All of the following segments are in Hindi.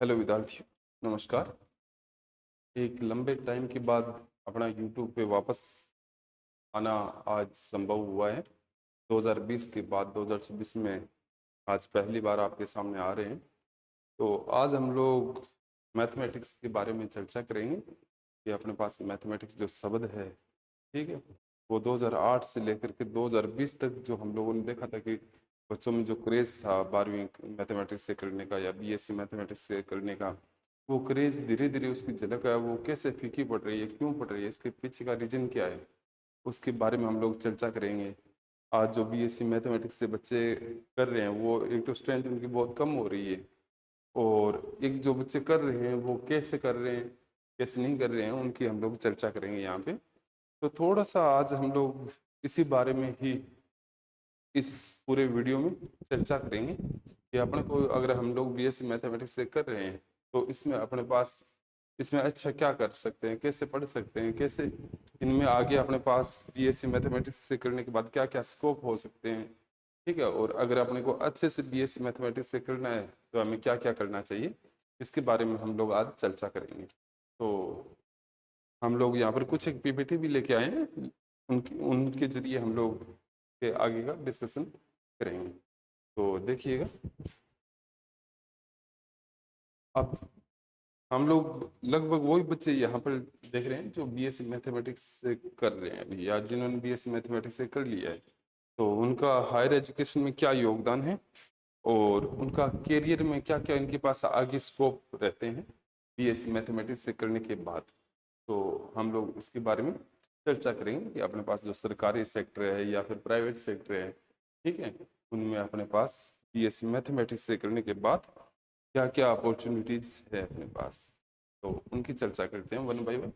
हेलो विद्यार्थियों, नमस्कार। एक लंबे टाइम के बाद अपना यूट्यूब पे वापस आना आज संभव हुआ है। 2020 के बाद 2026 में आज पहली बार आपके सामने आ रहे हैं। तो आज हम लोग मैथमेटिक्स के बारे में चर्चा करेंगे कि अपने पास मैथमेटिक्स जो शब्द है, ठीक है, वो 2008 से लेकर के 2020 तक जो हम लोगों ने देखा था कि बच्चों में जो क्रेज़ था 12वीं मैथमेटिक्स से करने का या बीएससी मैथमेटिक्स से करने का, वो क्रेज़ धीरे धीरे उसकी झलक है, वो कैसे फीकी पड़ रही है, क्यों पड़ रही है, इसके पीछे का रीज़न क्या है, उसके बारे में हम लोग चर्चा करेंगे। आज जो बीएससी मैथमेटिक्स से बच्चे कर रहे हैं, वो एक तो स्ट्रेंथ उनकी बहुत कम हो रही है, और एक जो बच्चे कर रहे हैं वो कैसे कर रहे हैं, कैसे नहीं कर रहे हैं, उनकी हम लोग चर्चा करेंगे यहाँ पे। तो थोड़ा सा आज हम लोग इसी बारे में ही इस पूरे वीडियो में चर्चा करेंगे कि अपने को अगर हम लोग बीएससी मैथमेटिक्स से कर रहे हैं तो इसमें अपने पास इसमें अच्छा क्या कर सकते हैं, कैसे पढ़ सकते हैं, कैसे इनमें आगे अपने पास बीएससी मैथमेटिक्स से करने के बाद क्या क्या स्कोप हो सकते हैं, ठीक है। और अगर अपने को अच्छे से बीएससी मैथमेटिक्स से करना है तो हमें क्या क्या करना चाहिए, इसके बारे में हम लोग आज चर्चा करेंगे। तो हम लोग यहाँ पर कुछ एक पीपीटी भी लेके आए हैं, उनके उनके जरिए हम लोग के आगे का डिस्कशन करेंगे। तो देखिएगा, अब हम लोग लगभग वही बच्चे यहाँ पर देख रहे हैं जो बीएससी मैथमेटिक्स से कर रहे हैं अभी, या जिन्होंने बीएससी मैथमेटिक्स से कर लिया है, तो उनका हायर एजुकेशन में क्या योगदान है और उनका करियर में क्या क्या इनके पास आगे स्कोप रहते हैं बीएससी मैथमेटिक्स से करने के बाद। तो हम लोग इसके बारे में चर्चा करेंगे कि अपने पास जो सरकारी सेक्टर है या फिर प्राइवेट सेक्टर है, ठीक है, उनमें अपने पास बीएससी मैथमेटिक्स से करने के बाद क्या क्या अपॉर्चुनिटीज है अपने पास। तो उनकी चर्चा करते हैं वन बाय वन।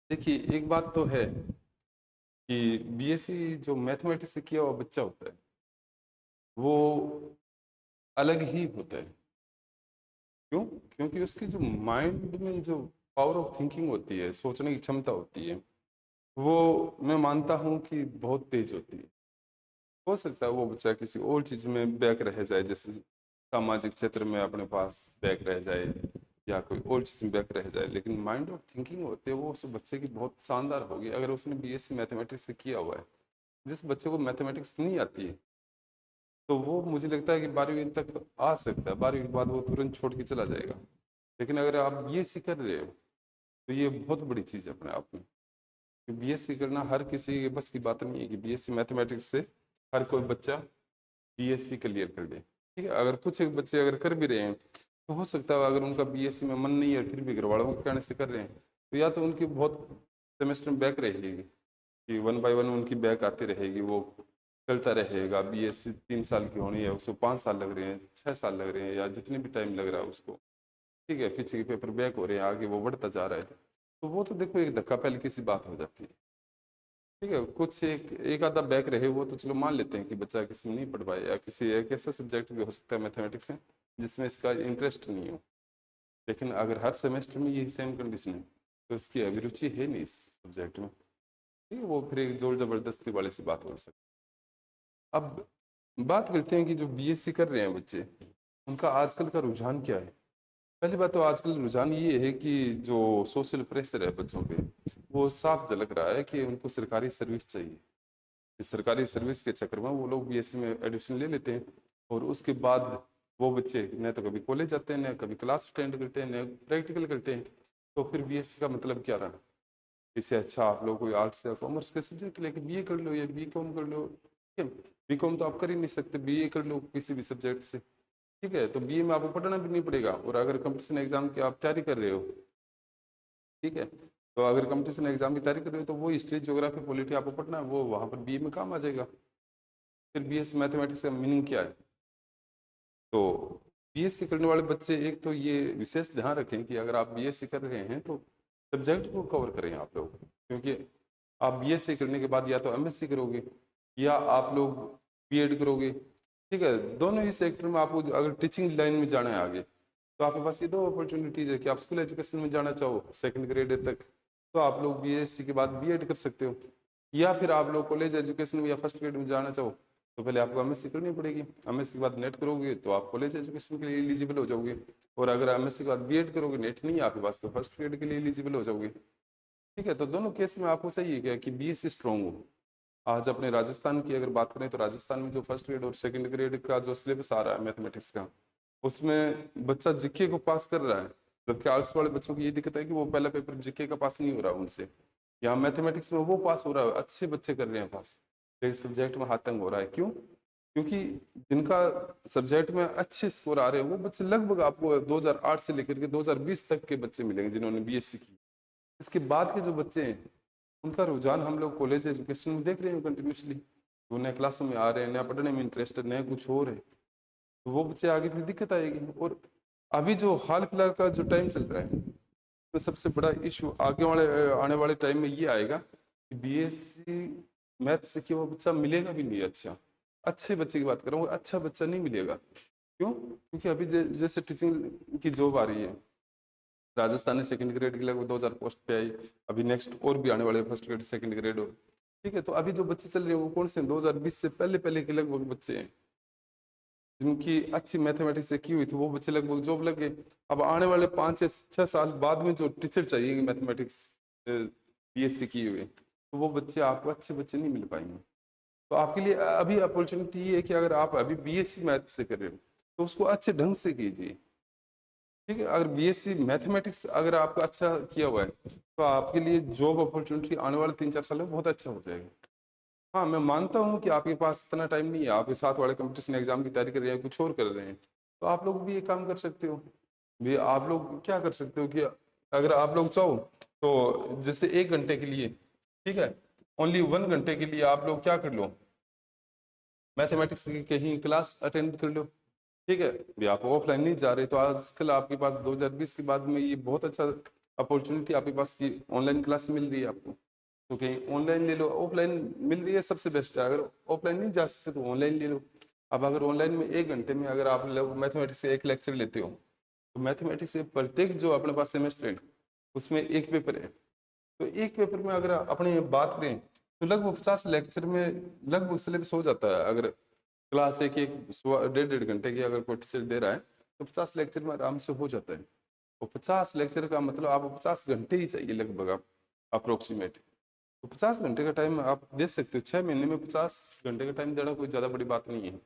देखिए, एक बात तो है कि बीएससी जो मैथमेटिक्स से किया हुआ बच्चा होता है वो अलग ही होता है। क्यों? क्योंकि उसकी जो माइंड में जो पावर ऑफ थिंकिंग होती है, सोचने की क्षमता होती है, वो मैं मानता हूँ कि बहुत तेज होती है। हो सकता है वो बच्चा किसी और चीज़ में बैक रह जाए, जैसे सामाजिक क्षेत्र में अपने पास बैक रह जाए या कोई और चीज़ में बैक रह जाए, लेकिन माइंड ऑफ थिंकिंग होती है वो उस बच्चे की बहुत शानदार होगी अगर उसने बीएससी मैथमेटिक्स से किया हुआ है। जिस बच्चे को मैथमेटिक्स नहीं आती है तो वो मुझे लगता है कि 12वीं तक आ सकता है, 12वीं के बाद वो तुरंत छोड़ के चला जाएगा। लेकिन अगर आप बीएससी कर रहे हो तो ये बहुत बड़ी चीज़ है अपने आप में। बीएससी करना हर किसी के बस की बात नहीं है कि बीएससी मैथमेटिक्स से हर कोई बच्चा बीएससी क्लियर कर ले, ठीक है। अगर कुछ एक बच्चे अगर कर भी रहे हैं तो हो सकता है अगर उनका बीएससी में मन नहीं है फिर भी घर वालों के कहने से कर रहे हैं, तो या तो उनकी बहुत सेमेस्टर में बैक रहेगी कि वन बाय वन उनकी बैक आती रहेगी, वो चलता रहेगा। बीएससी 3 साल की होनी है, उसको 5 साल लग रहे हैं, 6 साल लग रहे हैं, या जितने भी टाइम लग रहा है उसको, ठीक है, पीछे के पेपर बैक हो रहे हैं, आगे वो बढ़ता जा रहा है, तो वो तो देखो एक धक्का पहले किसी बात हो जाती है, ठीक है। कुछ एक एक आधा बैक रहे वो तो चलो मान लेते हैं कि बच्चा किसी में नहीं पढ़ पाए, या किसी एक ऐसा सब्जेक्ट भी हो सकता है मैथमेटिक्स में जिसमें इसका इंटरेस्ट नहीं हो। लेकिन अगर हर सेमेस्टर में यही सेम कंडीशन है तो इसकी अभिरुचि है नहीं इस सब्जेक्ट में, ठीक है, वो फिर एक जोर जबरदस्ती वाली सी बात हो सकती है। अब बात करते हैं कि जो बीएससी कर रहे हैं बच्चे, उनका आजकल का रुझान क्या है। पहली बात तो आजकल रुझान ये है कि जो सोशल प्रेशर है बच्चों पे, वो साफ झलक रहा है कि उनको सरकारी सर्विस चाहिए। इस सरकारी सर्विस के चक्कर में वो लोग बीएससी में एडमिशन ले लेते हैं, और उसके बाद वो बच्चे न तो कभी कॉलेज जाते हैं, न कभी क्लास अटेंड करते हैं, न प्रैक्टिकल करते हैं। तो फिर बीएससी का मतलब क्या रहा। इससे अच्छा आप लोग कोई आर्ट्स या कॉमर्स के सब्जेक्ट लेके बीए कर लो या बीकॉम कर लो, ठीक है। बीकॉम तो आप कर ही नहीं सकते, बीए कर लो किसी भी सब्जेक्ट से, ठीक है। तो बीए में आपको पढ़ना भी नहीं पड़ेगा, और अगर कंपटीशन एग्जाम की आप तैयारी कर रहे हो, ठीक है, तो अगर कंपटीशन एग्जाम की तैयारी कर रहे हो तो वो हिस्ट्री ज्योग्राफी पॉलिटी आपको पढ़ना है, वो वहाँ पर बीए में काम आ जाएगा। फिर बीएससी मैथमेटिक्स का मीनिंग क्या है। तो बीएससी करने वाले बच्चे एक तो ये विशेष ध्यान रखें कि अगर आप बीएससी कर रहे हैं तो सब्जेक्ट को कवर करें आप लोग, क्योंकि आप बीएससी करने के बाद या तो एमएससी करोगे या आप लोग बीएड करोगे, ठीक है। दोनों ही सेक्टर में आपको अगर टीचिंग लाइन में जाना है आगे, तो आपके पास ये दो अपॉर्चुनिटीज है कि आप स्कूल एजुकेशन में जाना चाहो सेकंड ग्रेड तक, तो आप लोग बीएससी के बाद बीएड कर सकते हो, या फिर आप लोग कॉलेज एजुकेशन में या फर्स्ट ग्रेड में जाना चाहो तो पहले आपको एमएससी करनी पड़ेगी। एमएससी के बाद नेट करोगे तो आप कॉलेज एजुकेशन के लिए एलिजिबल हो जाओगे, और अगर एमएससी के बाद बीएड करोगे, नेट नहीं है आपके पास, तो फर्स्ट ग्रेड के लिए एलिजिबल हो जाओगे। ठीक है, तो दोनों केस में आपको चाहिए क्या कि बीएससी स्ट्रॉन्ग हो। आज अपने राजस्थान की अगर बात करें तो राजस्थान में जो फर्स्ट ग्रेड और सेकंड ग्रेड का जो सिलेबस आ रहा है मैथमेटिक्स का, उसमें बच्चा जीके को पास कर रहा है, जबकि आर्ट्स वाले बच्चों की ये दिक्कत है कि वो पहला पेपर जीके का पास नहीं हो रहा उनसे। यहाँ मैथमेटिक्स में वो पास हो रहा है, अच्छे बच्चे कर रहे हैं पास, लेकिन सब्जेक्ट में हाथ तंग हो रहा है। क्यों? क्योंकि जिनका सब्जेक्ट में अच्छे स्कोर आ रहे हैं वो बच्चे लगभग आपको 2008 से लेकर के 2020 तक के बच्चे मिलेंगे जिन्होंने बीएससी की। इसके बाद के जो बच्चे हैं उनका रुझान हम लोग कॉलेज एजुकेशन में देख रहे हैं कंटिन्यूसली, वो नए क्लासों में आ रहे हैं, नया पढ़ने में इंटरेस्ट है, नया कुछ और है, तो वो बच्चे आगे फिर दिक्कत आएगी। और अभी जो हाल फिलहाल का जो टाइम चल रहा है, तो सबसे बड़ा इशू आगे वाले आने वाले टाइम में ये आएगा कि बीएससी मैथ से कि वो बच्चा मिलेगा भी नहीं। अच्छा, अच्छे बच्चे की बात कर रहा हूँ, अच्छा बच्चा नहीं मिलेगा। क्यों? क्योंकि अभी जैसे टीचिंग की जॉब आ रही है, राजस्थान में सेकंड ग्रेड के लगभग 2000 पोस्ट पे आई, अभी नेक्स्ट और भी आने वाले फर्स्ट ग्रेड सेकंड ग्रेड हो। ठीक है, तो अभी जो बच्चे चल रहे हैं वो कौन से 2020 से पहले पहले के लगभग बच्चे हैं जिनकी अच्छी मैथमेटिक्स से की हुई थी, वो बच्चे लगभग जॉब लग गए। अब आने वाले 5 या 6 साल बाद में जो टीचर चाहिए मैथमेटिक्स बीएससी किए हुए, तो वो बच्चे आपको अच्छे बच्चे नहीं मिल पाएंगे। तो आपके लिए अभी अपॉर्चुनिटी ये है कि अगर आप अभी बीएससी मैथ से कर रहे हो तो उसको अच्छे ढंग से कीजिए। ठीक है, अगर बीएससी मैथमेटिक्स अगर आपका अच्छा किया हुआ है तो आपके लिए जॉब अपॉर्चुनिटी आने वाले 3-4 साल में बहुत अच्छा हो जाएगा। हाँ, मैं मानता हूँ कि आपके पास इतना टाइम नहीं है, आपके साथ वाले कंपटीशन एग्जाम की तैयारी कर रहे हैं, कुछ और कर रहे हैं, तो आप लोग भी ये काम कर सकते हो। भी आप लोग क्या कर सकते हो कि अगर आप लोग चाहो तो जैसे 1 घंटे के लिए, ठीक है, ओनली 1 घंटे के लिए आप लोग क्या कर लो, मैथमेटिक्स की कहीं क्लास अटेंड कर लो। ठीक है, भी आप ऑफलाइन नहीं जा रहे तो आजकल आपके पास 2020 के बाद में ये बहुत अच्छा अपॉर्चुनिटी आपके पास की ऑनलाइन क्लास मिल रही है आपको, तो कहीं ऑनलाइन ले लो, ऑफलाइन मिल रही है सबसे बेस्ट है। अगर ऑफलाइन नहीं जा सकते तो ऑनलाइन ले लो। अब अगर ऑनलाइन में 1 घंटे में अगर आप लोग मैथमेटिक्स से एक लेक्चर लेते हो, तो मैथमेटिक्स से प्रत्येक जो अपने पास सेमेस्टर है उसमें एक पेपर है, तो एक पेपर में अगर अपने बात करें तो लगभग 50 लेक्चर में लगभग सिलेबस हो जाता है। अगर क्लास एक एक 1.5-1.5 घंटे की अगर कोई टीचर दे रहा है तो 50 लेक्चर में आराम से हो जाता है। और 50 लेक्चर का मतलब आपको 50 घंटे ही चाहिए लगभग, आप अप्रोक्सीमेट। तो 50 घंटे का टाइम आप दे सकते हो, 6 महीने में 50 घंटे का टाइम देना कोई ज़्यादा बड़ी बात नहीं है।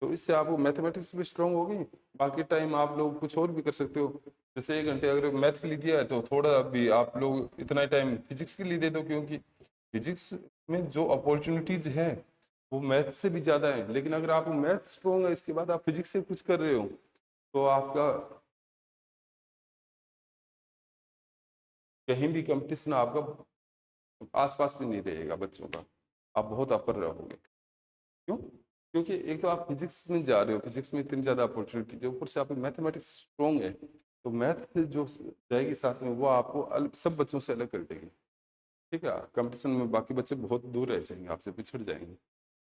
तो इससे आपको मैथमेटिक्स भी स्ट्रांग होगी, बाकी टाइम आप लोग कुछ और भी कर सकते हो। जैसे 1 घंटे अगर मैथ के लिए दिया है तो थोड़ा भी आप लोग इतना टाइम फिजिक्स के लिए दे दो, क्योंकि फिजिक्स में जो अपॉर्चुनिटीज है वो मैथ से भी ज़्यादा है। लेकिन अगर आप मैथ स्ट्रॉन्ग है इसके बाद आप फिजिक्स से कुछ कर रहे हो तो आपका कहीं भी कंपटीशन आपका आसपास भी नहीं रहेगा बच्चों का, आप बहुत अपर रहोगे। क्यों? क्योंकि एक तो आप फिजिक्स में जा रहे हो, फिजिक्स में इतनी ज़्यादा अपॉर्चुनिटी है, ऊपर से आप मैथमेटिक्स स्ट्रॉन्ग है, तो मैथ जो जाएगी साथ में वो आपको सब बच्चों से अलग कर देगी। ठीक है, कंपटीशन में बाकी बच्चे बहुत दूर रह जाएंगे, आपसे पिछड़ जाएंगे।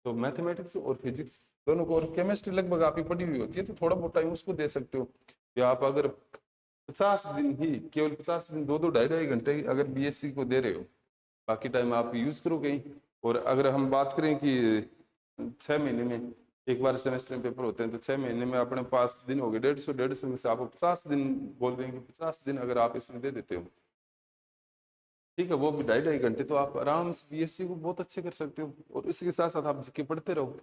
तो मैथमेटिक्स और फिजिक्स दोनों को, और केमिस्ट्री लगभग आपकी पढ़ी हुई होती है तो थोड़ा बहुत टाइम उसको दे सकते हो। या आप अगर 50 दिन ही, केवल 50 दिन, 2-2 ढाई-ढाई घंटे अगर बीएससी को दे रहे हो, बाकी टाइम आप यूज करो कहीं। और अगर हम बात करें कि 6 महीने में एक बार सेमेस्टर में पेपर होते हैं, तो 6 महीने में अपने पास दिन हो गए 150 में से आपको 50 दिन बोल रहे हैं कि 50 दिन अगर आप इसमें दे देते हो, ठीक है, वो भी 2.5-2.5 घंटे, तो आप आराम से बीएससी को बहुत अच्छे कर सकते हो। और इसके साथ साथ आप जीके पढ़ते रहो।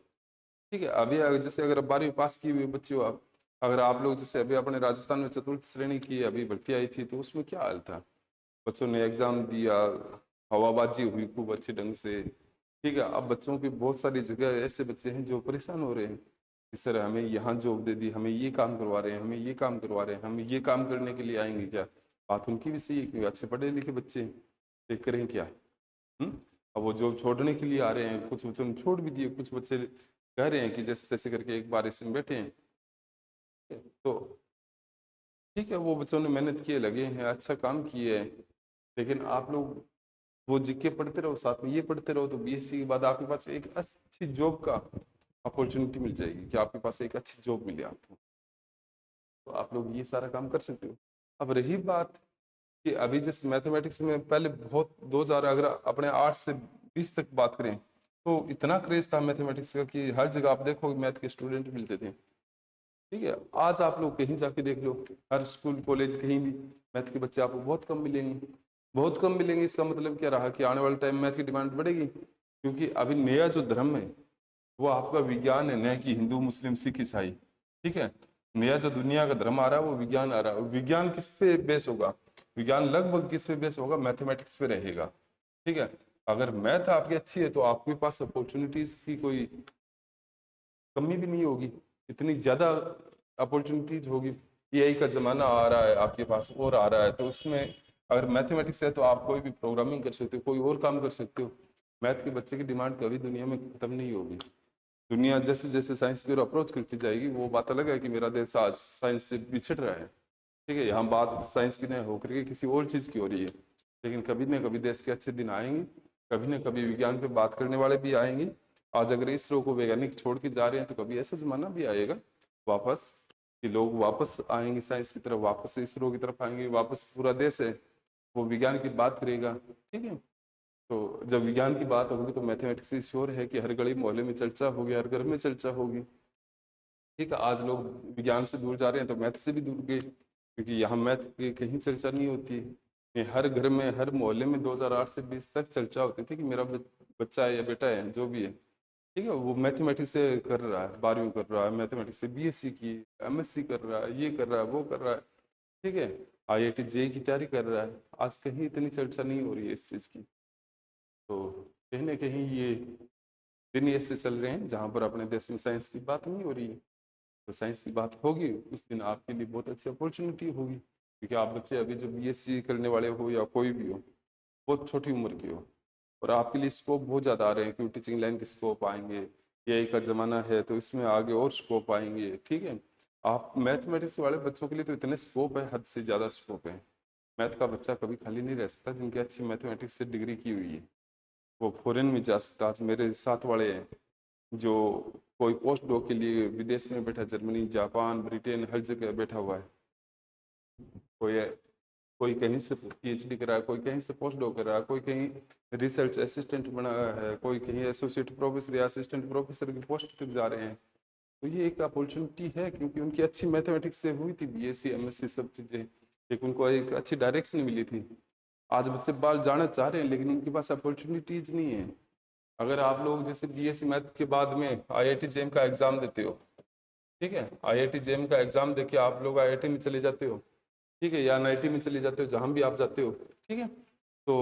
ठीक है, अभी जैसे अगर 12वीं पास की हुई बच्चे हो आप, अगर आप लोग जैसे अभी अपने राजस्थान में चतुर्थ श्रेणी की अभी भर्ती आई थी, तो उसमें क्या हाल था, बच्चों ने एग्जाम दिया, हवाबाजी हुई खूब अच्छे ढंग से। ठीक है, अब बच्चों की बहुत सारी जगह ऐसे बच्चे हैं जो परेशान हो रहे हैं कि सर हमें यहाँ जॉब दे दी, हमें ये काम करवा रहे हैं, हमें ये काम करवा रहे हैं, हम ये काम करने के लिए आएंगे क्या। बात उनकी भी सही है कि अच्छे पढ़े लिखे बच्चे हैं, देख करें क्या। अब वो जॉब छोड़ने के लिए आ रहे हैं, कुछ बच्चों ने छोड़ भी दिए, कुछ बच्चे कह रहे हैं कि जैसे तैसे करके एक बार इसमें बैठे हैं। तो ठीक है, वो बच्चों ने मेहनत किए, लगे हैं, अच्छा काम किए हैं, लेकिन आप लोग वो जीके पढ़ते रहो, साथ में ये पढ़ते रहो, तो बीएससी के बाद आपके पास एक अच्छी जॉब का अपॉर्चुनिटी मिल जाएगी कि आपके पास एक अच्छी जॉब मिले आपको, तो आप लोग ये सारा काम कर सकते हो। अब रही बात कि अभी जैसे मैथमेटिक्स में पहले बहुत 2000 अगर अपने 8 से 20 तक बात करें तो इतना क्रेज था मैथमेटिक्स का कि हर जगह आप देखो मैथ के स्टूडेंट मिलते थे। ठीक है, आज आप लोग कहीं जाके देख लो, हर स्कूल कॉलेज कहीं भी मैथ के बच्चे आपको बहुत कम मिलेंगे, बहुत कम मिलेंगे। इसका मतलब क्या रहा कि आने वाले टाइम में मैथ की डिमांड बढ़ेगी, क्योंकि अभी नया जो धर्म है वो आपका विज्ञान है, न कि हिंदू मुस्लिम सिख ईसाई। ठीक है, नया जो दुनिया का धर्म आ रहा है वो विज्ञान आ रहा है। विज्ञान किस पे बेस होगा? विज्ञान लगभग किस पे बेस होगा? मैथमेटिक्स पे रहेगा। ठीक है, अगर मैथ आपकी अच्छी है तो आपके पास अपॉर्चुनिटीज की कोई कमी भी नहीं होगी, इतनी ज्यादा अपॉर्चुनिटीज होगी। एआई का जमाना आ रहा है आपके पास और आ रहा है, तो उसमें अगर मैथमेटिक्स है तो आप कोई भी प्रोग्रामिंग कर सकते हो, कोई और काम कर सकते हो। मैथ के बच्चे की डिमांड कभी दुनिया में खत्म नहीं होगी। दुनिया जैसे जैसे साइंस की ओर अप्रोच करती जाएगी, वो बात अलग है कि मेरा देश आज साइंस से पिछड़ रहा है। ठीक है, यहाँ बात साइंस की नहीं होकर के किसी और चीज़ की हो रही है। लेकिन कभी न कभी देश के अच्छे दिन आएंगे, कभी न कभी विज्ञान पे बात करने वाले भी आएंगे। आज अगर इसरो को वैज्ञानिक छोड़ के जा रहे हैं तो कभी ऐसा जमाना भी आएगा वापस, कि लोग वापस आएंगे साइंस की तरफ, वापस इसरो की तरफ आएंगे, वापस पूरा देश है वो विज्ञान की बात करेगा। ठीक है, तो जब विज्ञान की बात होगी तो मैथमेटिक्स की श्योर है कि हर गली मोहल्ले में चर्चा होगी, हर घर में चर्चा होगी। ठीक है, आज लोग विज्ञान से दूर जा रहे हैं तो मैथ से भी दूर गए, क्योंकि यहाँ मैथ की कहीं चर्चा नहीं होती है। ये हर घर में हर मोहल्ले में 2008 से 20 तक चर्चा होती थी कि मेरा बच्चा है या बेटा है जो भी है, ठीक है, वो मैथमेटिक्स से कर रहा है, 12वीं कर रहा है, मैथमेटिक्स से बीएससी की, एमएससी कर रहा है, ये कर रहा है, वो कर रहा है। ठीक है, आईआईटी जेई की तैयारी कर रहा है। आज कहीं इतनी चर्चा नहीं हो रही है इस चीज़ की। तो कहीं ना कहीं ये दिन ऐसे चल रहे हैं जहाँ पर अपने देश में साइंस की बात नहीं हो रही है। तो साइंस की बात होगी उस दिन आपके लिए बहुत अच्छी अपॉर्चुनिटी होगी, क्योंकि आप बच्चे अभी जो बीएससी करने वाले हो या कोई भी हो, बहुत छोटी उम्र के हो, और आपके लिए स्कोप बहुत ज़्यादा आ रहे हैं, क्योंकि टीचिंग लाइन के स्कोप आएंगे, एआई का ज़माना है तो इसमें आगे और स्कोप आएंगे। ठीक है, आप मैथमेटिक्स वाले बच्चों के लिए तो इतने स्कोप है, हद से ज़्यादा स्कोप है। मैथ का बच्चा कभी खाली नहीं रह सकता जिनकी अच्छी मैथमेटिक्स से डिग्री की हुई है, वो फॉरेन में जा सकता। आज मेरे साथ वाले हैं जो कोई पोस्ट डॉक के लिए विदेश में बैठा, जर्मनी, जापान, ब्रिटेन, हर जगह बैठा हुआ है। कोई कोई कहीं से पीएचडी करा है, कोई कहीं से पोस्ट डॉक करा है, कोई कहीं रिसर्च असिस्टेंट बना है, कोई कहीं एसोसिएट प्रोफेसर या असिस्टेंट प्रोफेसर की पोस्ट तक जा रहे हैं। तो ये एक अपॉर्चुनिटी है, क्योंकि उनकी अच्छी मैथमेटिक्स से हुई थी बीएससी एमएससी सब चीज़ें, एक उनको एक अच्छी डायरेक्शन मिली थी। आज बच्चे बाल जाना चाह रहे हैं लेकिन उनके पास अपॉर्चुनिटीज नहीं है। अगर आप लोग जैसे बीएससी मैथ के बाद में आईआईटी जेम का एग्जाम देते हो, ठीक है, आईआईटी जेम का एग्जाम देके आप लोग आईआईटी में चले जाते हो, ठीक है, या एनआईटी में चले जाते हो, जहां भी आप जाते हो। ठीक है, तो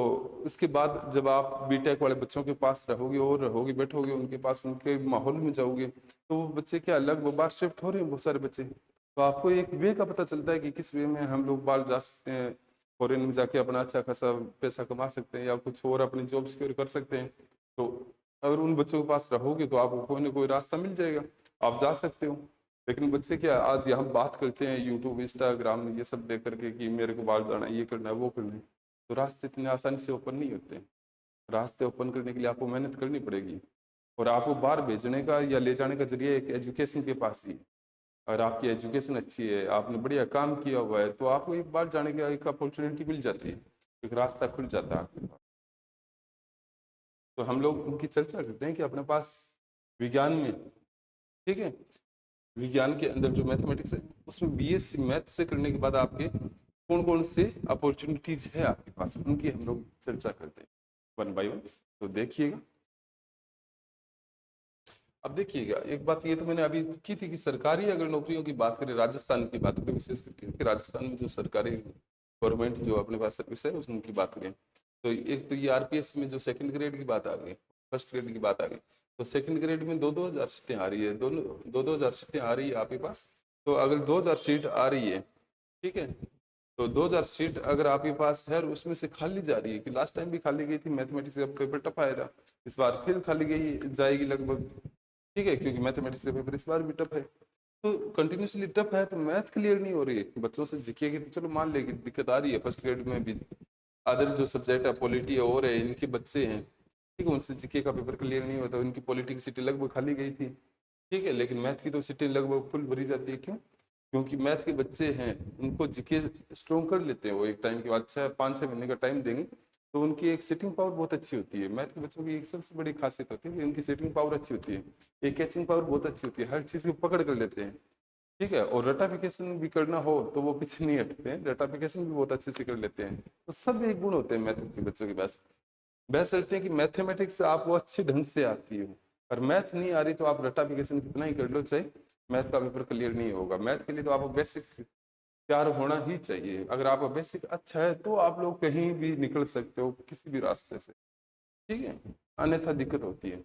उसके बाद जब आप बीटेक वाले बच्चों के पास रहोगे और रहोगे बैठोगे उनके पास, उनके माहौल में जाओगे, तो वो बच्चे क्या अलग वो बाहर शिफ्ट हो रहे हैं बहुत सारे बच्चे। तो आपको एक वे का पता चलता है कि किस वे में हम लोग बाहर जा सकते हैं, फॉरेन में जाके अपना अच्छा खासा पैसा कमा सकते हैं या कुछ और अपनी जॉब सिक्योर कर सकते हैं। तो अगर उन बच्चों के पास रहोगे तो आपको कोई ना कोई रास्ता मिल जाएगा, आप जा सकते हो। लेकिन बच्चे क्या आज यहाँ बात करते हैं यूट्यूब इंस्टाग्राम ये सब देख करके कि मेरे को बाहर जाना है, ये करना है, वो करना है, तो रास्ते इतने आसानी से ओपन नहीं होते। रास्ते ओपन करने के लिए आपको मेहनत करनी पड़ेगी, और आपको बाहर भेजने का या ले जाने का जरिए एक एजुकेशन के पास ही है। अगर आपकी एजुकेशन अच्छी है, आपने बढ़िया काम किया हुआ है, तो आपको एक बार जाने का एक अपॉर्चुनिटी मिल जाती है, एक रास्ता खुल जाता है आपके पास। तो हम लोग उनकी चर्चा करते हैं कि अपने पास विज्ञान में, ठीक है, विज्ञान के अंदर जो मैथमेटिक्स है उसमें बीएससी मैथ से करने के बाद आपके कौन कौन से अपॉर्चुनिटीज है आपके पास, उनकी हम लोग चर्चा करते हैं वन बाय वन। तो देखिएगा, अब देखिएगा एक बात ये तो मैंने अभी की थी कि सरकारी अगर नौकरियों की बात करें, राजस्थान की बात करें विशेष करके कि राजस्थान में जो सरकारी गवर्नमेंट जो अपने पास सर्विस है उनकी बात करें, तो एक तो ये आरपीएस में जो सेकंड ग्रेड की बात आ गई, फर्स्ट ग्रेड की बात आ गई, तो सेकंड ग्रेड में 2-2 हज़ार सीटें आ रही है, दोनों 2-2 हज़ार सीटें आ रही है आपके पास। तो अगर 2 हज़ार सीट आ रही है, ठीक है, तो 2 हज़ार सीट अगर आपके पास है और उसमें से खाली जा रही है, कि लास्ट टाइम भी खाली गई थी मैथमेटिक्स का पेपर टफ आया था, इस बार फिर खाली गई जाएगी लगभग। ठीक है, क्योंकि मैथमेटिक्स का पेपर इस बार भी टफ है, तो कंटिन्यूसली टफ है, तो मैथ क्लियर नहीं हो रही है बच्चों से। जीके की तो चलो मान लेगी दिक्कत आ रही है, फर्स्ट ग्रेड में भी अदर जो सब्जेक्ट है पॉलिटी है और है इनके बच्चे हैं, ठीक है, उनसे जीके का पेपर क्लियर नहीं होता, उनकी पॉलिटी की सीटें लगभग खाली गई थी। ठीक है, लेकिन मैथ की तो सीटें लगभग फुल भरी जाती है, क्यों? क्योंकि मैथ के बच्चे हैं, उनको जीके स्ट्रॉन्ग कर लेते हैं वो, एक टाइम के बाद 6-5-6 महीने का टाइम देंगे तो उनकी एक सिटिंग पावर बहुत अच्छी होती है। मैथ के बच्चों की एक सबसे बड़ी खासियत होती है कि उनकी सिटिंग पावर अच्छी होती है, एक कैचिंग पावर बहुत अच्छी होती है, हर चीज़ को पकड़ कर लेते हैं, ठीक है। और रटाफिकेशन भी करना हो तो वो पीछे नहीं हटते हैं, रटाफिकेशन भी बहुत अच्छे से कर लेते हैं। तो सब एक गुण होते हैं मैथ के बच्चों के पास। बहस चलती है कि मैथमेटिक्स आपको अच्छी ढंग से आती है, और मैथ नहीं आ रही तो आप रटाफिकेशन कितना ही कर लो, चाहे मैथ का पेपर क्लियर नहीं होगा। मैथ के लिए तो आपको बेसिक प्यार होना ही चाहिए। अगर आपका बेसिक अच्छा है तो आप लोग कहीं भी निकल सकते हो किसी भी रास्ते से, ठीक है, अन्यथा दिक्कत होती है।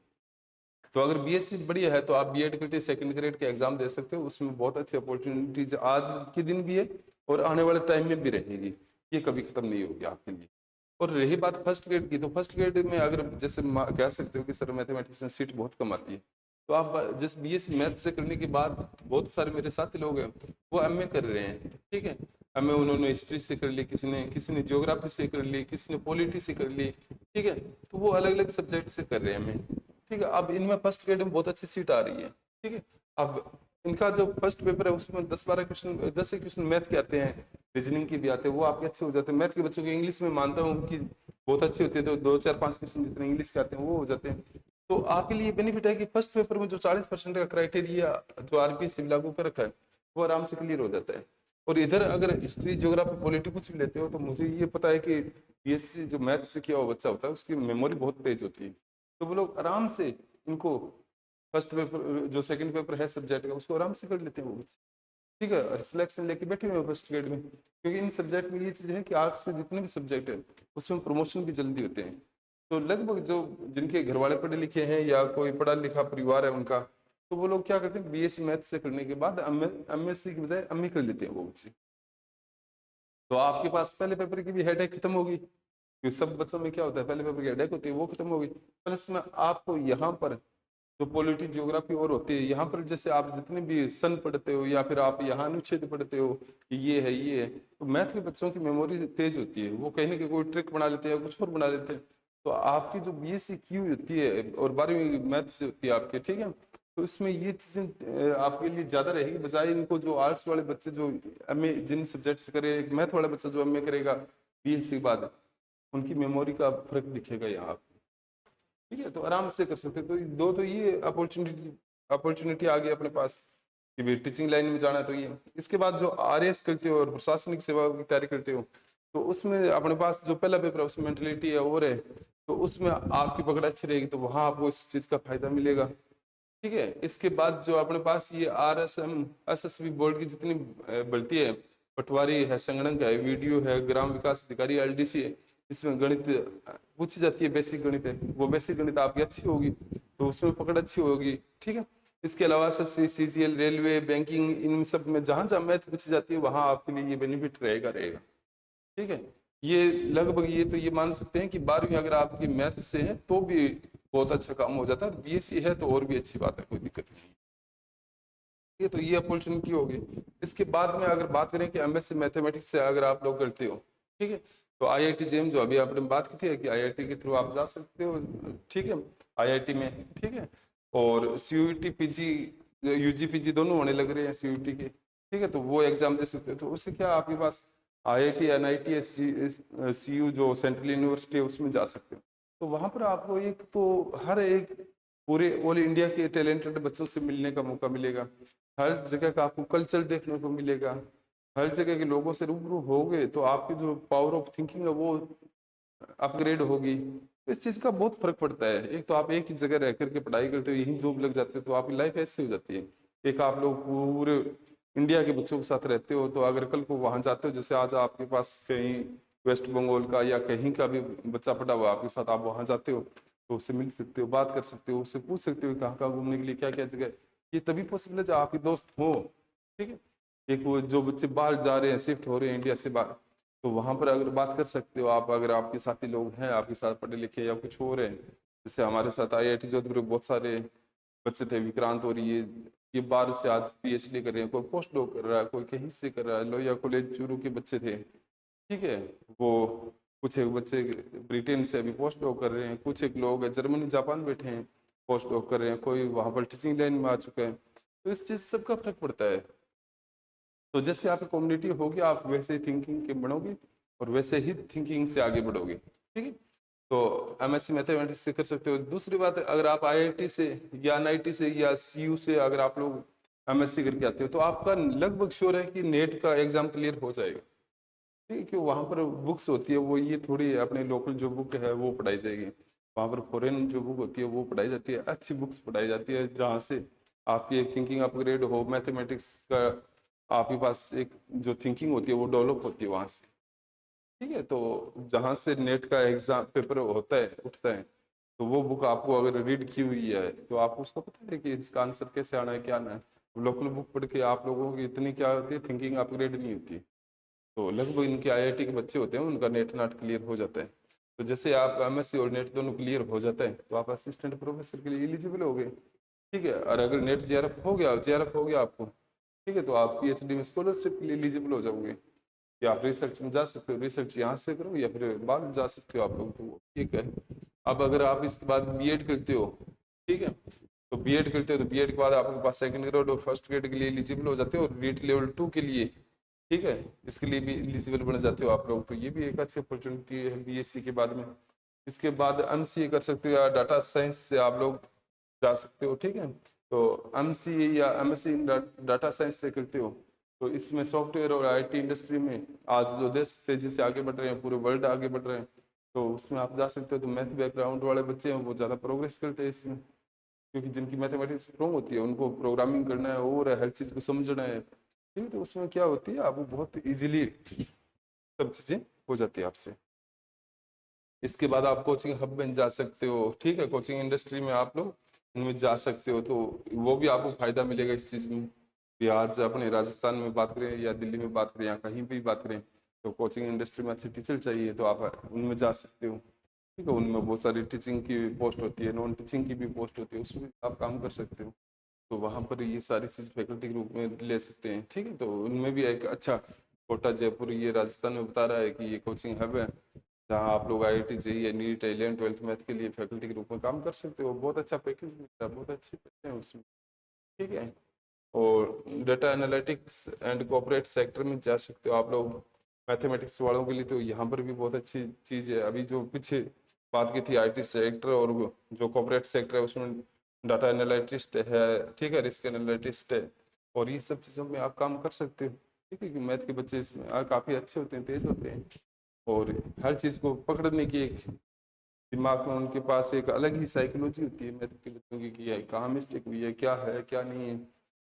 तो अगर बीएससी बढ़िया है तो आप बीएड करके सेकंड ग्रेड के एग्जाम दे सकते हो, उसमें बहुत अच्छी अपॉर्चुनिटीज आज के दिन भी है और आने वाले टाइम में भी रहेगी, ये कभी खत्म नहीं होगी आपके लिए। और रही बात फर्स्ट ग्रेड की, तो फर्स्ट ग्रेड में अगर जैसे कह सकते हो कि सर मैथमेटिक्स में सीट बहुत कम आती है, तो आप जिस बीएससी मैथ से करने के बाद बहुत सारे मेरे साथी लोग हैं वो एमए कर रहे हैं, ठीक है। एमए उन्होंने हिस्ट्री से कर ली, किसी ने ज्योग्राफी से कर ली, किसी ने पॉलिटी से कर ली, ठीक है। तो वो अलग अलग सब्जेक्ट से कर रहे हैं एमए, ठीक है। अब इनमें फर्स्ट ग्रेड में बहुत अच्छी सीट आ रही है, ठीक है। अब इनका जो फर्स्ट पेपर है उसमें 10-12 क्वेश्चन, 10 क्वेश्चन मैथ के आते हैं, रीजनिंग के भी आते हैं, वो आपके अच्छे हो जाते हैं। मैथ के बच्चों की इंग्लिश में मानता हूँ कि बहुत अच्छी होती है, तो 2-4-5 क्वेश्चन जितने इंग्लिश के आते हैं वो हो जाते हैं। तो आपके लिए बेनिफिट है कि फर्स्ट पेपर में जो 40% का क्राइटेरिया जो आरपीएससी लागू कर रखा है वो आराम से क्लियर हो जाता है। और इधर अगर हिस्ट्री ज्योग्राफी पॉलिटी कुछ भी लेते हो तो मुझे ये पता है कि बीएससी जो मैथ से किया हुआ बच्चा होता है उसकी मेमोरी बहुत तेज होती है, तो वो लोग आराम से इनको फर्स्ट पेपर जो सेकंड पेपर है सब्जेक्ट का उसको आराम से कर लेते हैं वो बच्चे, ठीक है। और सिलेक्शन लेके बैठे हुए हैं फर्स्ट ग्रेड में, क्योंकि इन सब्जेक्ट में ये चीज़ है कि आर्ट्स के जितने भी सब्जेक्ट है उसमें प्रमोशन भी जल्दी होते हैं। तो लगभग जो जिनके घर वाले पढ़े लिखे हैं या कोई पढ़ा लिखा परिवार है उनका, तो वो लोग क्या करते हैं बीएससी मैथ से करने के बाद एमएससी की बजाय एमए कर लेते हैं वो बच्चे। तो आपके पास पहले पेपर की भी हेडेक खत्म होगी, क्योंकि सब बच्चों में क्या होता है पहले पेपर की हेडेक होती है वो खत्म होगी। प्लस में आपको यहाँ पर जो पॉलिटी ज्योग्राफी और होती है यहाँ पर, जैसे आप जितने भी सन पढ़ते हो या फिर आप यहाँ अनुच्छेद पढ़ते हो कि ये है, तो मैथ के बच्चों की मेमोरी तेज होती है, वो कहीं ना कहीं कोई ट्रिक बना लेते हैं कुछ और बना लेते हैं। तो आपकी जो बीएससी की हुई होती है और 12वीं मैथ से होती है आपके, ठीक है, तो इसमें ये चीजें आपके लिए ज्यादा रहेगी, बजाय इनको जो आर्ट्स वाले बच्चे जो एमए जिन सब्जेक्ट से करे, मैथ वाला बच्चा जो एमए करेगा बीएससी के बाद, उनकी मेमोरी का फर्क दिखेगा यहाँ, ठीक है। तो आराम से कर सकते हैं। तो दो तो ये अपॉर्चुनिटी आ गई अपने पास कि भी टीचिंग लाइन में जाना है, तो ये इसके बाद जो आरएएस करते हो और प्रशासनिक सेवा की तैयारी करते हो तो उसमें अपने पास जो पहला पेपर है उसमें मेंटलिटी है और है, तो उसमें आपकी पकड़ अच्छी रहेगी तो वहां आपको इस चीज का फायदा मिलेगा, ठीक है। इसके बाद जो अपने पास ये आरएसएम एसएसबी बोर्ड की जितनी भर्ती है, पटवारी है, संगणक है, वीडियो है, ग्राम विकास अधिकारी एलडीसी है, इसमें गणित पूछी जाती है, बेसिक गणित है, वो बेसिक गणित आपकी अच्छी होगी तो उसमें पकड़ अच्छी होगी, ठीक है। इसके अलावा SSC CGL railway banking in सब में जहां जहां मैथ पूछी जाती है वहां आपके लिए ये बेनिफिट रहेगा, ठीक है। ये लगभग ये तो ये मान सकते हैं कि 12वीं अगर आपकी मैथ से है तो भी बहुत अच्छा काम हो जाता है, और बीएससी है तो और भी अच्छी बात है, कोई दिक्कत नहीं। ये तो ये अपॉर्चुनिटी होगी। इसके बाद में अगर बात करें कि एमएससी मैथमेटिक्स से अगर आप लोग करते हो, ठीक है, तो आईआईटी जेम जो अभी आपने बात की थी कि आईआईटी के थ्रू आप जा सकते हो, ठीक है, आईआईटी में, ठीक है। और सीयूईटी पीजी यूजी पीजी दोनों होने लग रहे हैं सीयूईटी के, ठीक है, तो वो एग्जाम दे सकते हो। तो उससे क्या आपके पास आईआईटी एनआईटी सीयू जो सेंट्रल यूनिवर्सिटी है उसमें जा सकते हो। तो वहां पर आपको एक तो हर एक पूरे ऑल इंडिया के टैलेंटेड बच्चों से मिलने का मौका मिलेगा, हर जगह का आपको कल्चर देखने को मिलेगा, हर जगह के लोगों से रूबरू होगे तो आपकी जो पावर ऑफ थिंकिंग है वो अपग्रेड होगी। तो इस चीज का बहुत फर्क पड़ता है। एक तो आप एक ही जगह रह करके पढ़ाई करते हो, यहीं जॉब लग जाते हो तो आपकी लाइफ ऐसी हो जाती है। एक आप लोग पूरे इंडिया के बच्चों के साथ रहते हो, तो अगर कल को वहां जाते हो, जैसे आज आपके पास कहीं वेस्ट बंगाल का या कहीं का भी बच्चा पढ़ा हुआ आपके साथ, आप वहां जाते हो तो उससे मिल सकते हो, बात कर सकते हो, उससे पूछ सकते हो कहाँ कहाँ घूमने के लिए क्या क्या जगह है। ये तभी पॉसिबल है जब आपके दोस्त हो, ठीक है। एक वो जो बच्चे बाहर जा रहे हैं, शिफ्ट हो रहे हैं इंडिया से बाहर, तो वहां पर अगर बात कर सकते हो आप, अगर आपके साथी लोग हैं आपके साथ पढ़े लिखे या कुछ हो रहे हैं, जैसे हमारे साथ आईआईटी जोधपुर में बहुत सारे बच्चे थे, विक्रांत, और ये बाहर से आज पीएचडी कर रहे हैं, कोई पोस्ट डॉक कर रहा है, कोई कहीं से कर रहा है, लोहिया कॉलेज चूरू के बच्चे थे, ठीक है। वो कुछ एक बच्चे ब्रिटेन से अभी पोस्ट डॉक कर रहे हैं, कुछ एक लोग जर्मनी जापान बैठे हैं पोस्ट डॉक कर रहे हैं, कोई वहां पर टीचिंग लाइन में आ चुका है। तो इस चीज सबका फर्क पड़ता है। तो जैसे आपकी कम्युनिटी होगी आप वैसे ही थिंकिंग के बनोगे और वैसे ही थिंकिंग से आगे बढ़ोगे। ठीक है। तो एमएससी मैथमेटिक्स से कर सकते हो। दूसरी बात है, अगर आप आईआईटी से या एनआईटी से या सीयू से अगर आप लोग एमएससी करके आते हो तो आपका लगभग श्योर है कि नेट का एग्जाम क्लियर हो जाएगा। ठीक है, क्यों वहाँ पर बुक्स होती है वो ये थोड़ी अपने लोकल जो बुक है वो पढ़ाई जाएगी, वहाँ पर फॉरेन जो बुक होती है वो पढ़ाई जाती है, अच्छी बुक्स पढ़ाई जाती है जहाँ से आपकी एक थिंकिंग अपग्रेड हो, मैथमेटिक्स का आपके पास एक जो थिंकिंग होती है वो डेवलप होती है वहाँ से। ठीक है, तो जहाँ से नेट का एग्जाम पेपर होता है उठता है तो वो बुक आपको अगर रीड की हुई है तो आपको उसका पता है कि इसका आंसर कैसे आना है क्या आना है। लोकल बुक पढ़ के आप लोगों की इतनी क्या होती है, थिंकिंग अपग्रेड नहीं होती। तो लगभग इनके आईआईटी के बच्चे होते हैं उनका नेट नाट क्लियर हो जाता है। तो जैसे आप एमएससी और नेट दोनों क्लियर हो जाता है तो आप असिस्टेंट प्रोफेसर के लिए एलिजिबल हो गए। ठीक है, और अगर नेट जेआरएफ हो गया आपको, ठीक है, तो आप पीएचडी में स्कॉलरशिप के लिए एलिजिबल हो जाओगे, या आप रिसर्च में जा सकते हो, रिसर्च यहाँ से करो या फिर बाहर जा सकते हो आप लोग, तो वो ठीक है। अब अगर आप इसके बाद बीएड करते हो, ठीक है, तो बीएड करते हो तो बीएड के बाद आपके पास सेकंड ग्रेड और फर्स्ट ग्रेड के लिए एलिजिबल हो जाते हो, और रीट लेवल 2 के लिए, ठीक है, इसके लिए भी एलिजिबल बन जाते हो आप लोग। तो ये भी एक अच्छी अपॉर्चुनिटी है बीएससी के बाद में। इसके बाद एमसीए कर सकते हो या डाटा साइंस से आप लोग जा सकते हो। ठीक है, तो एमसीए या एमएससी डाटा साइंस से करते हो तो इसमें सॉफ्टवेयर और आईटी इंडस्ट्री में आज जो देश तेजी से आगे बढ़ रहे हैं, पूरे वर्ल्ड आगे बढ़ रहे हैं, तो उसमें आप जा सकते हो। तो मैथ बैकग्राउंड वाले बच्चे हैं वो ज़्यादा प्रोग्रेस करते हैं इसमें, क्योंकि जिनकी मैथमेटिक्स स्ट्रॉन्ग होती है उनको प्रोग्रामिंग करना है और हर चीज़ को समझना है। ठीक है, तो उसमें क्या होती है आपको बहुत इजीली सब चीज़ें हो जाती है आपसे। इसके बाद आप कोचिंग हब में जा सकते हो। ठीक है, कोचिंग इंडस्ट्री में आप लोग इनमें जा सकते हो, तो वो भी आपको फायदा मिलेगा इस चीज़ में भी। आज अपने राजस्थान में बात करें या दिल्ली में बात करें या कहीं भी बात करें, तो कोचिंग इंडस्ट्री में अच्छे टीचर चाहिए तो आप उनमें जा सकते हो। ठीक है, उनमें बहुत सारी टीचिंग की पोस्ट होती है, नॉन टीचिंग की भी पोस्ट होती है, उसमें आप काम कर सकते हो। तो वहाँ पर ये सारी चीज़ फैकल्टी के रूप में ले सकते हैं। ठीक है, तो उनमें भी एक अच्छा कोटा जयपुर ये राजस्थान में बता रहा है कि ये कोचिंग हब है जहाँ आप लोग IIT JEE NEET 11th-12th math के लिए फैकल्टी के रूप में काम कर सकते हो। बहुत अच्छा पैकेज मिलता है, बहुत अच्छे पैसे हैं उसमें। ठीक है, और data analytics and corporate sector में जा सकते हो आप लोग। मैथमेटिक्स वालों के लिए तो यहाँ पर भी बहुत अच्छी चीज़ है। अभी जो पीछे बात की थी आईटी सेक्टर और जो कॉर्पोरेट सेक्टर है उसमें डाटा एनालिटिस्ट है, ठीक है, रिस्क एनालिटिस्ट है, और ये सब चीज़ों में आप काम कर सकते हो। ठीक है, क्योंकि मैथ के बच्चे इसमें काफ़ी अच्छे होते हैं, तेज होते हैं, और हर चीज़ को पकड़ने की एक दिमाग में उनके पास एक अलग ही साइकोलॉजी होती है मैथ के बच्चों की, कि कहाँ मिस्टेक हुई है, क्या है क्या नहीं है।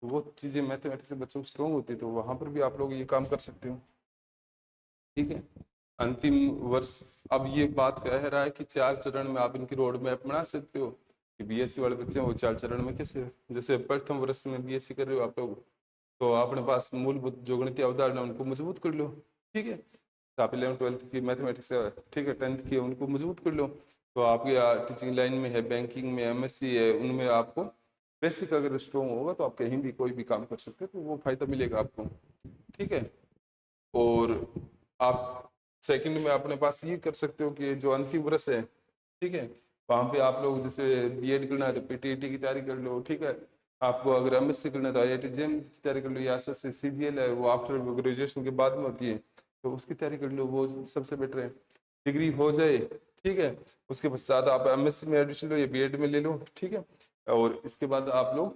तो वो चीज़ें मैथमेटिक्स से बच्चों को स्ट्रॉन्ग होती है, तो वहाँ पर भी आप लोग ये काम कर सकते हो। ठीक है, अंतिम वर्ष अब ये बात कह रहा है कि 4 चरण में आप इनकी रोड मैप बना सकते हो कि बीएससी वाले बच्चे हैं वो 4 चरण में कैसे, जैसे प्रथम वर्ष में बीएससी कर रहे हो आप लोग, तो अपने पास मूलभूत जो गणितीय अवधारणा उनको मजबूत कर लो। ठीक है, तो आप 11th-12th की मैथमेटिक्स है, ठीक है, 10th की है, उनको मजबूत कर लो। तो आपके टीचिंग लाइन में है, बैंकिंग में एमएससी है, उनमें आपको बेसिक अगर स्ट्रॉन्ग होगा तो आप कहीं भी कोई भी काम कर सकते हो, तो वो फायदा मिलेगा आपको। ठीक है, और आप सेकंड में अपने पास ये कर सकते हो कि जो अंतिम वर्ष है, ठीक है, वहाँ पे आप लोग जैसे बीएड करना है तो पीटीईटी की तैयारी कर लो। ठीक है, आपको अगर एमएससी करना है तो आईआईटी जेईई की तैयारी कर लो, या एसएससी सीजीएल है वो आफ्टर ग्रेजुएशन के बाद में होती है, तो उसकी तैयारी कर लो, वो सबसे बेटर है। डिग्री हो जाए, ठीक है, उसके पश्चात आप एमएससी में एडमिशन लो या बीएड में ले लो। ठीक है, और इसके बाद आप लोग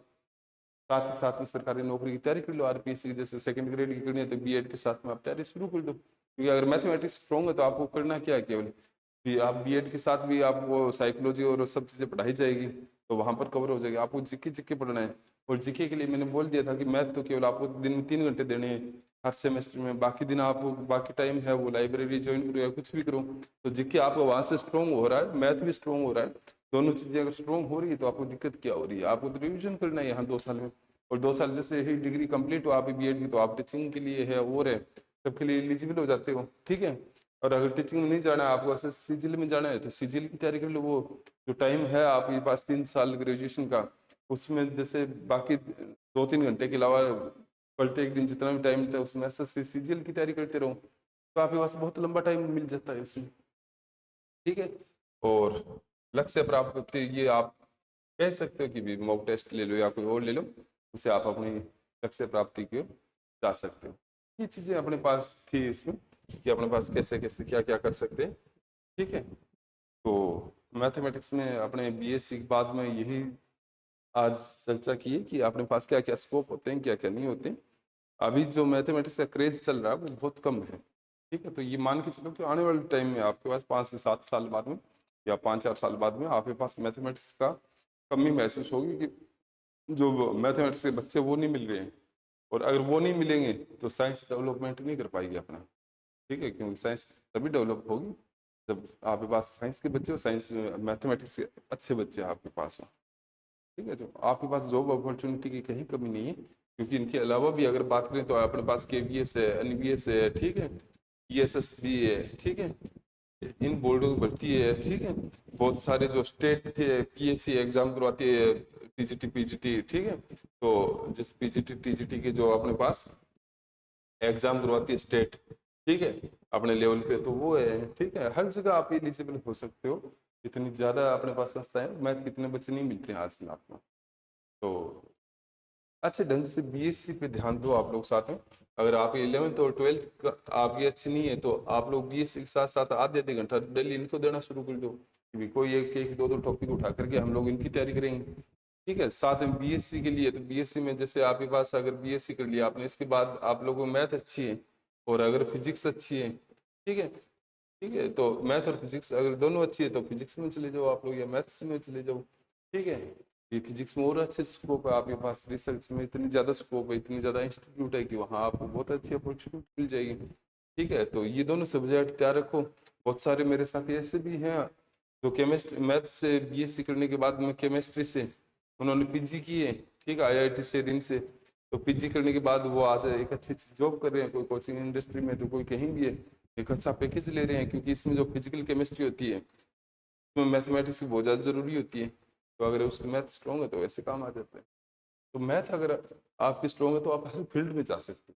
साथ ही साथ में सरकारी नौकरी की तैयारी कर लो, आरपीएससी की, जैसे सेकंड ग्रेड की करनी है तो बीएड के साथ में आप तैयारी शुरू कर दो। क्योंकि अगर मैथमेटिक्स स्ट्रॉन्ग है तो आपको करना क्या है, केवल कि आप बीएड के साथ भी आपको साइकोलॉजी और सब चीज़ें पढ़ाई जाएगी, तो वहाँ पर कवर हो जाएगी। आपको जीके जीके पढ़ना है, और जीके के लिए मैंने बोल दिया था कि मैथ तो केवल आपको दिन में 3 घंटे देने हैं हर सेमेस्टर में, बाकी दिन आप बाकी टाइम है वो लाइब्रेरी ज्वाइन करो या कुछ भी करो। तो जीके आपका वहाँ से स्ट्रॉन्ग हो रहा है, मैथ भी स्ट्रॉन्ग हो रहा है, दोनों चीज़ें अगर स्ट्रॉन्ग हो रही है तो आपको दिक्कत क्या हो रही है। आपको तो रिविजन करना है यहाँ 2 साल में, और 2 साल जैसे ही डिग्री कंप्लीट हो आप बीएड की तो आप टीचिंग के लिए है और है सबके लिए एलिजिबल हो जाते हो। ठीक है, और अगर टीचिंग में नहीं जाना है आपको ऐसे सीजीएल में जाना है तो सीजीएल की तैयारी कर लो। वो जो टाइम है आपके पास 3 साल ग्रेजुएशन का, उसमें जैसे बाकी 2-3 घंटे के अलावा पढ़ते एक दिन जितना भी टाइम मिलता है उसमें एसएससी सीजीएल की तैयारी करते रहो, तो आपके पास बहुत लंबा टाइम मिल जाता है उसमें। ठीक है, और लक्ष्य प्राप्ति ये आप कह सकते हो कि भी मॉक टेस्ट ले लो या कोई और ले लो, उसे आप अपनी लक्ष्य प्राप्ति की ओर जा सकते हो। ये चीज़ें अपने पास थी इसमें कि अपने पास कैसे कैसे क्या क्या कर सकते हैं। ठीक है। तो मैथमेटिक्स में अपने बीएससी के बाद में यही आज चर्चा की है कि अपने पास क्या क्या स्कोप होते हैं, क्या क्या नहीं होते हैं। अभी जो मैथमेटिक्स का क्रेज चल रहा है वो बहुत कम है। ठीक है, तो ये मान के चलो कि आने वाले टाइम में आपके पास 5 से 7 साल बाद में या 5-4 साल बाद में आपके पास मैथमेटिक्स का कमी महसूस होगी कि जो मैथमेटिक्स के बच्चे वो नहीं मिल रहे हैं। और अगर वो नहीं मिलेंगे तो साइंस डेवलपमेंट नहीं कर पाएगी अपना। ठीक है, क्योंकि साइंस तभी डेवलप होगी जब आपके पास साइंस के बच्चे हो, साइंस मैथमेटिक्स के अच्छे बच्चे आपके पास हो। ठीक है, तो आपके पास जॉब अपॉर्चुनिटी की कहीं कमी नहीं है, क्योंकि इनके अलावा भी अगर बात करें तो अपने पास केवीएस है, एनवीएस है, ठीक है, ईएसएस भी है, ठीक है, इन बोर्डों की भर्ती है। ठीक है, बहुत सारे जो स्टेट के पीएससी एग्जाम करवाती है, टीजीटी पीजीटी, ठीक है, तो जैसे पीजीटी टीजीटी के जो अपने पास एग्जाम करवाती है स्टेट, ठीक है, अपने लेवल पे, तो वो है। ठीक है, हर जगह आप एलिजिबल हो सकते हो। इतनी ज्यादा अपने पास संस्था है, मैथ कितने बच्चे नहीं मिलते हैं आजकल आपको। तो अच्छे ढंग से बीएससी पे ध्यान दो आप लोग साथ में। अगर आप 11th और 12th आपकी अच्छी नहीं है तो आप लोग बीएससी के साथ साथ आधे आधे घंटा डेली इनको देना शुरू कर दो, कि कोई एक एक दो दो टॉपिक उठा करके हम लोग इनकी तैयारी करेंगे। ठीक है, साथ में बीएससी के लिए तो बीएससी में जैसे आपके पास अगर बीएससी कर लिया आपने, इसके बाद आप लोगों को मैथ अच्छी है और अगर फिजिक्स अच्छी है, ठीक है, ठीक है, तो मैथ और फिजिक्स अगर दोनों अच्छी है तो फिजिक्स में चले जाओ आप लोग या मैथ्स में चले जाओ। ठीक है, ये फिजिक्स में और अच्छे स्कोप है आपके पास, रिसर्च में इतनी ज़्यादा स्कोप है, इतनी ज़्यादा इंस्टीट्यूट है कि वहाँ आपको बहुत अच्छी अपॉर्चुनिटी मिल जाएगी। ठीक है, तो ये दोनों सब्जेक्ट तैयार रखो। बहुत सारे मेरे साथी ऐसे भी हैं जो केमिस्ट्री मैथ से बीएससी करने के बाद में केमिस्ट्री से उन्होंने पीजी की है, ठीक है, आईआईटी से, दिन से। तो पीजी करने के बाद वो आज एक अच्छी अच्छी जॉब कर रहे हैं, कोई कोचिंग इंडस्ट्री में तो कोई कहीं भी है, एक अच्छा पैकेज ले रहे हैं, क्योंकि इसमें जो फिजिकल केमिस्ट्री होती है उसमें मैथमेटिक्स की बहुत ज़्यादा जरूरी होती है। तो अगर उसकी मैथ स्ट्रॉन्ग है तो ऐसे काम आ जाता है। तो मैथ अगर आपकी स्ट्रॉन्ग है तो आप हर फील्ड में जा सकते हो।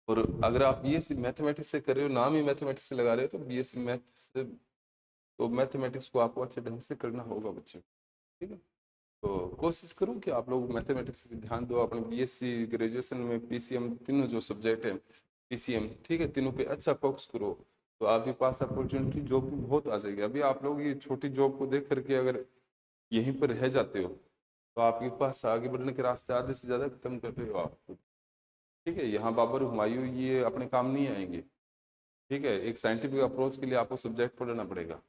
और अगर आप बीएससी मैथमेटिक्स से कर रहे हो, नाम ही मैथमेटिक्स से लगा रहे हो, तो बीएससी मैथ से तो मैथमेटिक्स को आपको अच्छे ढंग से करना होगा बच्चों। ठीक है, तो कोशिश करूँ कि आप लोग मैथमेटिक्स पे ध्यान दो। अपने बीएससी ग्रेजुएशन में पीसीएम तीनों जो सब्जेक्ट है, पीसीएम, ठीक है, तीनों पे अच्छा फोकस करो, तो आपके पास अपॉर्चुनिटी जॉब की बहुत आ जाएगी। अभी आप लोग ये छोटी जॉब को देख करके अगर यहीं पर रह जाते हो तो आपके पास आगे बढ़ने के रास्ते आधे से ज़्यादा खत्म कर रहे हो आप। ठीक है, यहाँ बाबर हुमायूं ये अपने काम नहीं आएंगे। ठीक है, एक साइंटिफिक अप्रोच के लिए आपको सब्जेक्ट पढ़ना पड़ेगा।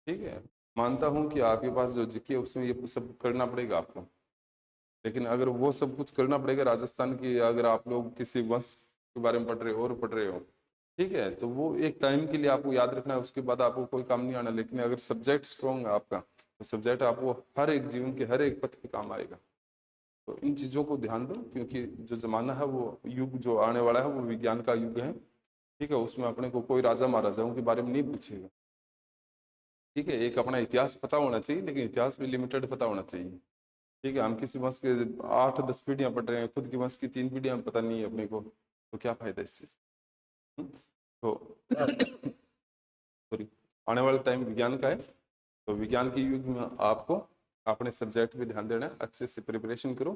ठीक है, मानता हूँ कि आपके पास जो जीके है उसमें ये सब करना पड़ेगा आपको, लेकिन अगर वो सब कुछ करना पड़ेगा राजस्थान की, अगर आप लोग किसी वंश के बारे में पढ़ रहे हो और पढ़ रहे हो, ठीक है, तो वो एक टाइम के लिए आपको याद रखना है, उसके बाद आपको कोई काम नहीं आना। लेकिन अगर सब्जेक्ट स्ट्रॉन्ग है आपका तो सब्जेक्ट आपको हर एक जीवन के हर एक पथ पे काम आएगा। तो इन चीज़ों को ध्यान दो, क्योंकि जो जमाना है वो युग जो आने वाला है वो विज्ञान का युग है। ठीक है, उसमें अपने को कोई राजा महाराजाओं के बारे में नहीं पूछेगा। ठीक है, एक अपना इतिहास पता होना चाहिए, लेकिन इतिहास भी लिमिटेड पता होना चाहिए। ठीक है, हम किसी वंश के 8-10 पीढ़ियां पढ़ रहे हैं, खुद की वंश की 3 पीढ़ियां पता नहीं है अपने को, तो क्या फायदा इस चीज। तो सॉरी, आने वाला टाइम विज्ञान का है, तो विज्ञान के युग में आपको अपने सब्जेक्ट पे ध्यान देना है, अच्छे से प्रिपरेशन करो।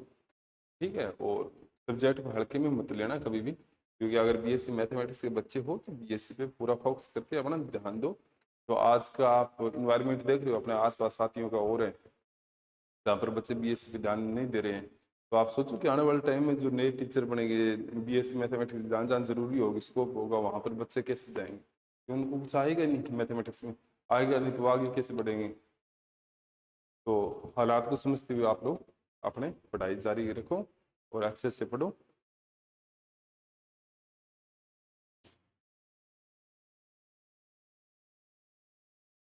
ठीक है, और सब्जेक्ट को हल्के में मत लेना कभी भी, क्योंकि अगर बीएससी मैथमेटिक्स के बच्चे हो तो बीएससी पे पूरा फोकस करके अपना ध्यान दो। तो आज का आप इन्वायरमेंट देख रहे हो अपने आसपास साथियों का, और है जहाँ पर बच्चे बीएससी पे ध्यान नहीं दे रहे हैं। तो आप सोचो कि आने वाले टाइम में जो नए टीचर बनेंगे, बीएससी मैथमेटिक्स जान जान जरूरी होगी, स्कोप होगा, वहाँ पर बच्चे कैसे जाएंगे, तो उनको कुछ आएगा ही नहीं मैथमेटिक्स में, आएगा नहीं तो वो आगे कैसे बढ़ेंगे। तो हालात को समझते हुए आप लोग अपने पढ़ाई जारी रखो और अच्छे से पढ़ो।